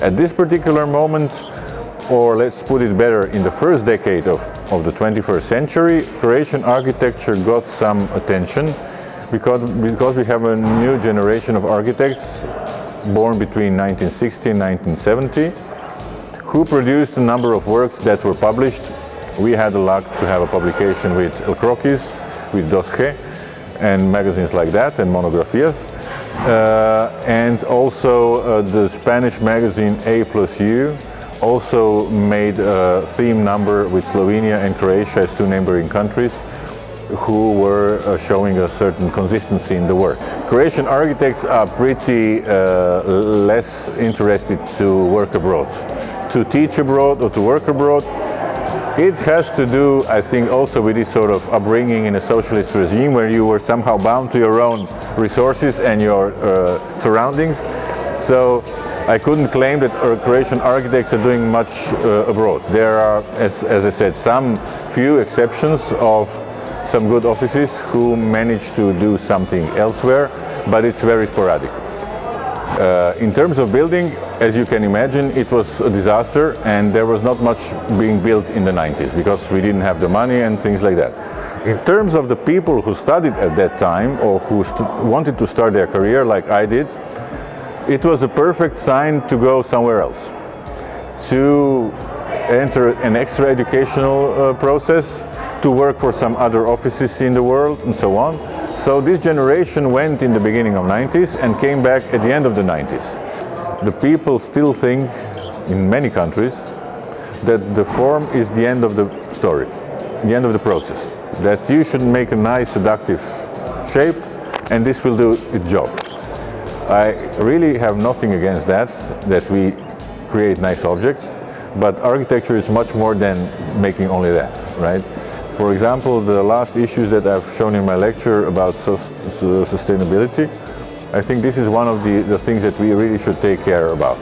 At this particular moment, or let's put it better, in the first decade of the 21st century, Croatian architecture got some attention because we have a new generation of architects born between 1960 and 1970 who produced a number of works that were published. We had the luck to have a publication with El Croquis, with Dosje, and magazines like that, and Monografias. And also the Spanish magazine A+U also made a theme number with Slovenia and Croatia as two neighboring countries who were showing a certain consistency in the work. Croatian architects are pretty less interested to work abroad, to teach abroad or to work abroad. It has to do, I think, also with this sort of upbringing in a socialist regime where you were somehow bound to your own resources and your surroundings. So I couldn't claim that Croatian architects are doing much abroad. There are, as I said, some few exceptions of some good offices who manage to do something elsewhere, but it's very sporadic. In terms of building, as you can imagine, it was a disaster and there was not much being built in the 90s because we didn't have the money and things like that. In terms of the people who studied at that time or who wanted to start their career like I did, it was a perfect sign to go somewhere else, to enter an extra educational process, to work for some other offices in the world and so on. So this generation went in the beginning of 90s and came back at the end of the 90s. The people still think, in many countries, that the form is the end of the story, the end of the process. That you should make a nice, seductive shape and this will do its job. I really have nothing against that we create nice objects, but architecture is much more than making only that, right? For example, the last issues that I've shown in my lecture about sustainability, I think this is one of the things that we really should take care about.